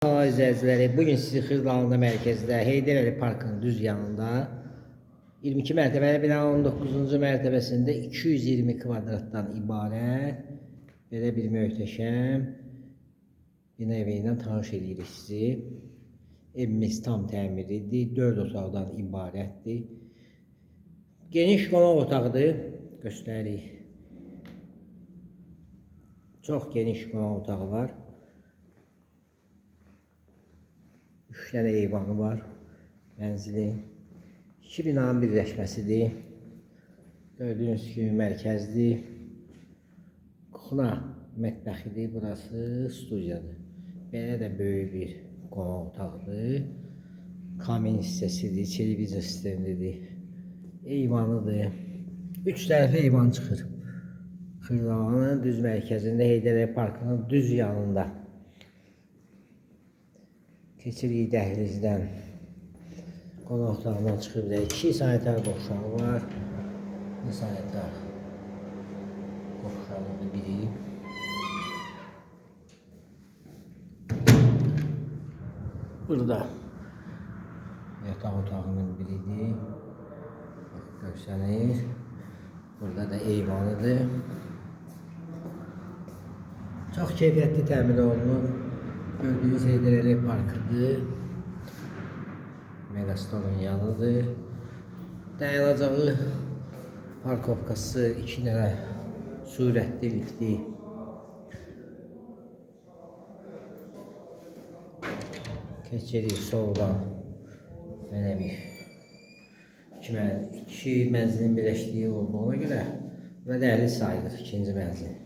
Salam izləyiciləri, bugün sizi Xırdalında mərkəzdə Heydər Əli Parkının düz yanında 22 mərtəbəli binanın 19-cu mərtəbəsində 220 kvadratdan ibarət belə bir möhtəşəm bina evi ilə tanış edirik sizi. Evimiz tam təmirlidir, 4 otaqdan ibarətdir. Geniş qonaq otağıdır, göstəririk. Çox geniş qonaq otağı var. 3 tane eyvanı var. Mənzili. 2 binanın birləşməsidir. Gördüğünüz kimi mərkəzdir. Kuxna mətbəxidir. Burası studiyadır. Belə də böyük bir qonaq otağıdır. Kamin hissəsidir. Televizor sistemidir. Eyvanıdır. 3 tərəfə eyvan çıxır. Xırdalanın düz mərkəzində Heydər Əli Parkının düz yanında. Keçirik dəhlizdən. Qonaq otağından çıxıb da 2 sanitar qovşağı var. 1 sanitar qovşağıdır biri. Burada yataq otağının biridir. Görsənir. Burada da eyvanıdır. Çox keyfiyyətli təmin olunur. Gördüğünüz Heydər Əli Parkıdır. Megastorun yanıdır. Dayanacağı parkovkası 2 dənə sürətli liftli. Keçirik soldan. Belə bir iki mənzilin birləşdiyi olduğuna görə və dəhliz sayılır ikinci mənzil.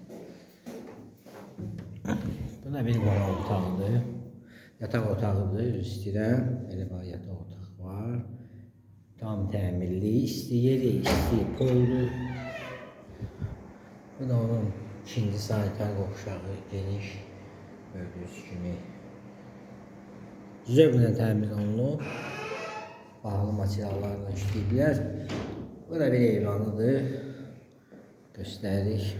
Bu da bir qonaq otağıdır. Yataq otağıdır, üzr istəyirəm. Belə bir yataq otağı var. Tam təmirli, isti yeri, isti poldur. Bu da onun ikinci sanitar qovşağı, geniş. Gördüyünüz kimi. Zövqlə təmin olunub. Bahalı materiallarla işləyiblər. Bu da bir eyvanıdır. Göstəririk.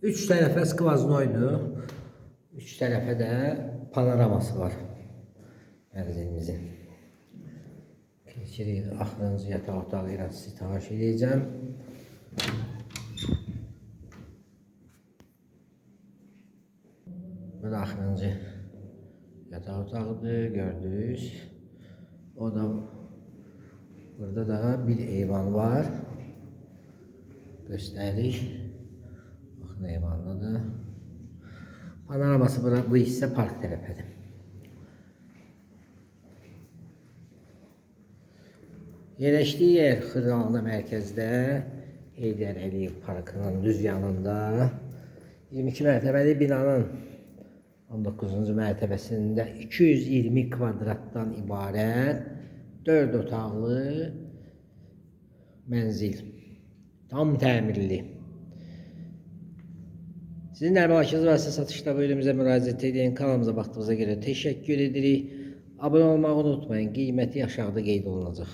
3 tərəfə skvaznoydur. 3 tərəfə də panoraması var mənzilimizin. Keçirik axırıncı yataq otağı ilə sizi tanış edəcəm. Bu da axırıncı yataq otağıdır, gördünüz. O da burada da bir eyvan var. Göstəririk. Baxın eyvanlıdır. Panoraması bu hissə park tərəfədir. Yerləşdiyi yer Xırdalanda mərkəzdə Heydər Əli Parkının düz yanında 22 mərtəbəli binanın 19-cu mərtəbəsində 220 kvadratdan ibarət 4 otaqlı mənzil. Tam təmirli. Sizin də əmlakınız varsa satışda bölümümüzə müraciət edin. Kanalımıza baxdığınıza görə təşəkkür edirik. Abunə olmağı unutmayın. Qiyməti aşağıda qeyd olunacaq.